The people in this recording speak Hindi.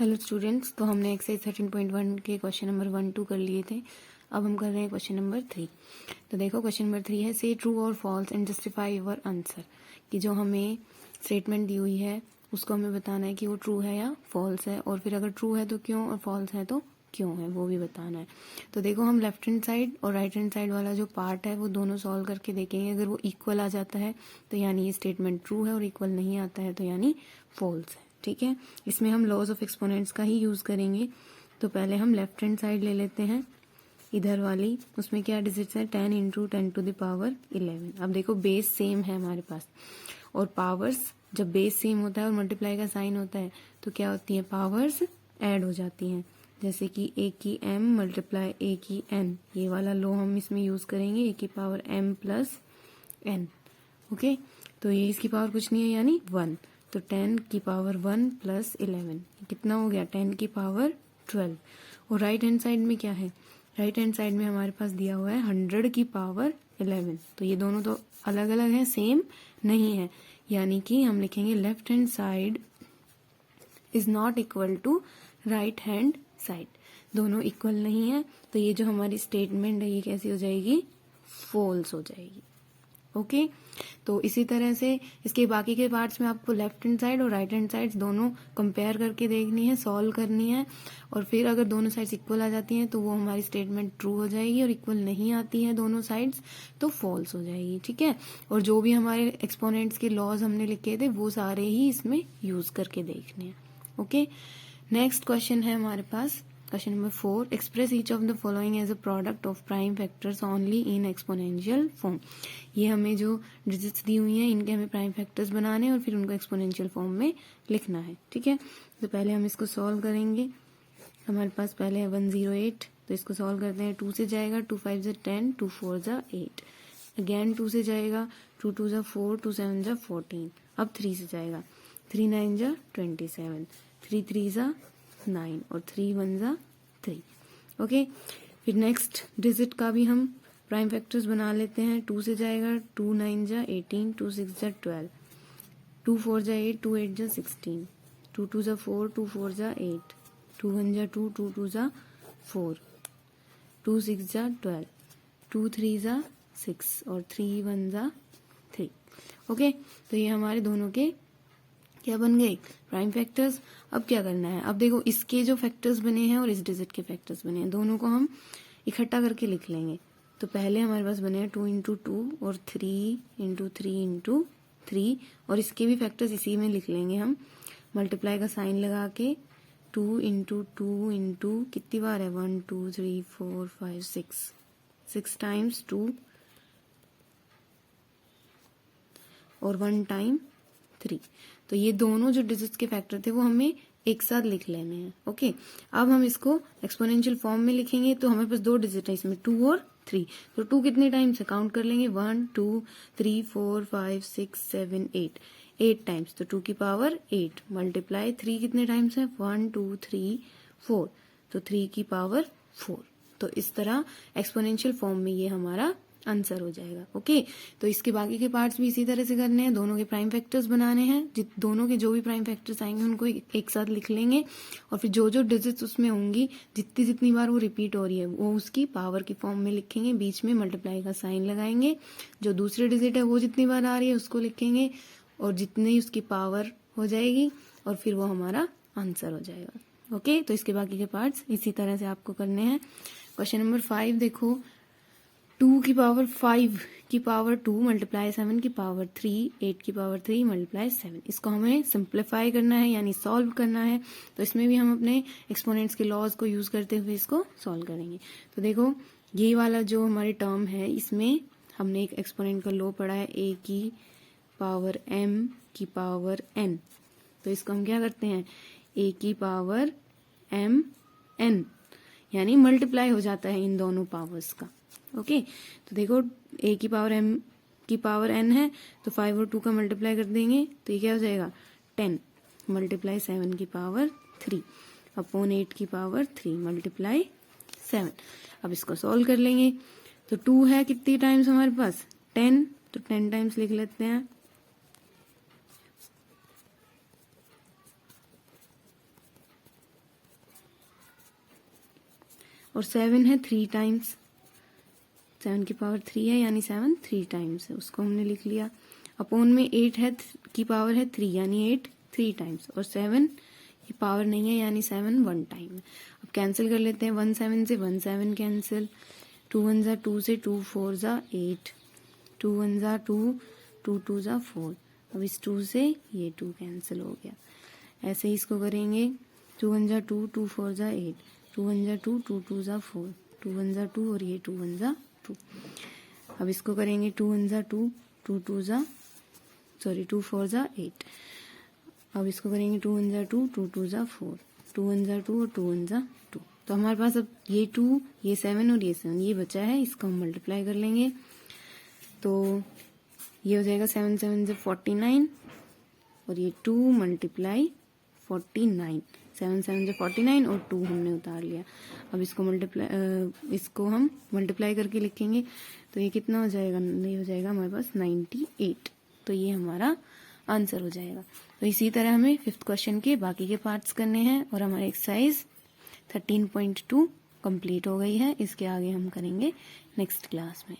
हेलो स्टूडेंट्स, तो हमने एक्सरसाइज 13.1 के क्वेश्चन नंबर 1-2 कर लिए थे। अब हम कर रहे हैं क्वेश्चन नंबर 3। तो देखो क्वेश्चन नंबर 3 है से ट्रू और false and justify your answer. कि जो हमें स्टेटमेंट दी हुई है उसको हमें बताना है कि वो ट्रू है या फॉल्स है, और फिर अगर ट्रू है तो क्यों और फॉल्स है तो क्यों है वो भी बताना है। तो देखो हम लेफ्ट हैंड साइड और राइट हैंड साइड वाला जो पार्ट है वो दोनों सॉल्व करके देखेंगे। अगर वो इक्वल आ जाता है तो यानी ये स्टेटमेंट ट्रू है, और इक्वल नहीं आता है तो यानी फॉल्स है। ठीक है, इसमें हम लॉज ऑफ एक्सपोनेंट्स का ही यूज करेंगे। तो पहले हम लेफ्ट हैंड साइड ले लेते हैं, इधर वाली। उसमें क्या डिजिट्स है 10 इंटू 10⁻11। अब देखो बेस सेम है हमारे पास, और पावर्स जब बेस सेम होता है और मल्टीप्लाई का साइन होता है तो क्या होती है, पावर्स ऐड हो जाती हैं। जैसे कि a की m मल्टीप्लाई a की n, ये वाला लो हम इसमें यूज करेंगे, a की power m plus n। Okay, तो ये इसकी पावर कुछ नहीं है यानी 1। तो 10 की पावर 1 प्लस 11 कितना हो गया, 10 की पावर 12। और राइट हैंड साइड में क्या है, राइट हैंड साइड में हमारे पास दिया हुआ है 100 की पावर 11। तो ये दोनों तो अलग अलग हैं, सेम नहीं है, यानी कि हम लिखेंगे left hand side is not equal to right hand side. दोनों इक्वल नहीं है, तो ये जो हमारी स्टेटमेंट है ये कैसी हो जाएगी, फॉल्स हो जाएगी। ओके, तो इसी तरह से इसके बाकी के पार्ट्स में आपको लेफ्ट हैंड साइड और राइट हैंड साइड दोनों कंपेयर करके देखनी है, सॉल्व करनी है, और फिर अगर दोनों साइड्स इक्वल आ जाती हैं तो वो हमारी स्टेटमेंट ट्रू हो जाएगी, और इक्वल नहीं आती है दोनों साइड्स तो फॉल्स हो जाएगी। ठीक है, और जो भी हमारे एक्सपोनेंट्स के लॉज हमने लिखे थे वो सारे ही इसमें यूज करके देखने हैं। ओके, नेक्स्ट क्वेश्चन है हमारे पास question number 4। Express each of the following as a product of prime factors only in exponential form. ये हमें जो डिजिट्स दी हुई हैं इनके हमें प्राइम फैक्टर्स बनाने हैं और फिर उनको एक्सपोनेंशियल फॉर्म में लिखना है। ठीक है, तो पहले हम इसको सॉल्व करेंगे। हमारे पास पहले है 108, तो इसको सॉल्व करते हैं। 2 से जाएगा, 2 5 जा 10, 2 4 जा 8, अगेन 2 से जाएगा, 2 2 जा 4, 2 7 जा 14। अब 3 से जाएगा, 3 9 जा 27, 3 3 जा 9 और 3 1 जा 3। ओके, फिर नेक्स्ट डिजिट का भी हम प्राइम फैक्टर्स बना लेते हैं। 2 से जाएगा, 2 9 जा 18, 2 6 जा 12, 2 4 जा 8, 2 8 जा 16, 2 2 जा 4, 2 4 जा 8, 2 1 जा 2, 2 2 जा 4, 2 6 जा 12, 2 3 जा 6 और 3 1 जा 3। ओके, तो ये हमारे दोनों के क्या बन गए, प्राइम फैक्टर्स। अब क्या करना है, अब देखो इसके जो फैक्टर्स बने हैं और इस डिजिट के फैक्टर्स बने हैं, दोनों को हम इकट्ठा करके लिख लेंगे। तो पहले हमारे पास बने हैं 2 इंटू 2 और 3 इंटू 3 इंटू 3, और इसके भी फैक्टर्स इसी में लिख लेंगे हम, मल्टीप्लाई का साइन लगा के। 2 इंटू 2 इंटू कितनी बार है, 1 2 3 4 5 6 टाइम्स 2 और 1 टाइम 3। तो ये दोनों जो डिजिट्स के फैक्टर थे वो हमें एक साथ लिख लेने हैं। ओके, अब हम इसको एक्सपोनेंशियल फॉर्म में लिखेंगे। तो हमें बस 2 डिजिट है इसमें, 2 और 3। तो 2 कितने टाइम्स है काउंट कर लेंगे, 1 2 3 4 5 6 7 8 टाइम्स। तो 2 की पावर 8 मल्टीप्लाई 3 कितने टाइम्स है, 1 2 3 4, तो 3 की पावर 4। तो इस तरह एक्सपोनेंशियल फॉर्म में ये हमारा आंसर हो जाएगा। ओके, तो इसके बाकी के पार्ट्स भी इसी तरह से करने हैं, दोनों के प्राइम फैक्टर्स बनाने हैं। दोनों के जो भी प्राइम फैक्टर्स आएंगे उनको एक साथ लिख लेंगे, और फिर जो जो डिजिट्स उसमें होंगी जितनी जितनी बार वो रिपीट हो रही है वो उसकी पावर की फॉर्म में लिखेंगे, बीच में मल्टीप्लाई का साइन लगाएंगे। जो दूसरी डिजिट है वो जितनी बार आ रही है उसको लिखेंगे, और जितनी उसकी पावर हो जाएगी और फिर वो हमारा आंसर हो जाएगा। ओके, तो इसके बाकी के पार्ट्स इसी तरह से आपको करने हैं। क्वेश्चन नंबर 5 देखो, 2 की पावर 5 की पावर 2 मल्टीप्लाई 7 की पावर 3, 8 की पावर 3 मल्टीप्लाई 7। इसको हमें सिंप्लीफाई करना है यानी सॉल्व करना है। तो इसमें भी हम अपने एक्सपोनेंट्स के लॉज को यूज करते हुए इसको सॉल्व करेंगे। तो देखो ये वाला जो हमारी टर्म है इसमें हमने एक एक्सपोनेंट का लॉ पढ़ा है, a की पावर m की पावर n। तो इसको हम क्या करते हैं, a की पावर m n, यानी मल्टीप्लाई हो जाता है इन दोनों पावर्स का। ओके, तो देखो a की पावर m की पावर n है, तो 5 और 2 का मल्टीप्लाई कर देंगे तो ये क्या हो जाएगा, 10 मल्टीप्लाई 7 की पावर 3 अपॉन 8 की पावर 3 मल्टीप्लाई 7। अब इसको सॉल्व कर लेंगे। तो 2 है कितनी टाइम्स हमारे पास, 10, तो 10 टाइम्स लिख लेते हैं। और 7 है 3 टाइम्स, 7 की पावर 3 है यानी 7 3 टाइम्स है, उसको हमने लिख लिया। अपॉन में 8 है की पावर है 3 यानी 8 3 टाइम्स, और 7 की पावर नहीं है यानी 7 1 टाइम है। अब कैंसिल कर लेते हैं, 1 7 से 1 7 कैंसिल, 2 1 जा 2 से 2 4 जा 8, 2 1 जा 2, 2 2 जा 4। अब इस 2 से ये 2 कैंसिल हो गया। ऐसे ही इसको करेंगे, 2 1 जा 2, 2 4 जा 8, 2 1 जा 2, 2 2 जा 4, 2 1 जा 2 और ये 2 1 जा 2। अब इसको करेंगे 2 1 जा 2, 2 2 जा 2 4 जा 8। अब इसको करेंगे 2 1 जा 2, 2 2 जा 4, 2 1 जा 2 और 2 1 जा 2। तो हमारे पास अब ये 2, ये 7 और ये 7 ये बचा है, इसको हम मल्टीप्लाई कर लेंगे। तो ये हो जाएगा 7 7 से 49 और ये 2 मल्टीप्लाई 49, 7 7 से 49 और 2 हमने उतार लिया। अब इसको हम मल्टीप्लाई करके लिखेंगे, तो ये कितना हो जाएगा, ये हो जाएगा हमारे पास 98। तो ये हमारा आंसर हो जाएगा। तो इसी तरह हमें 5th क्वेश्चन के बाकी के पार्ट्स करने हैं और हमारा एक्सरसाइज 13.2 कंप्लीट हो गई है। इसके आगे हम करेंगे नेक्स्ट क्लास में।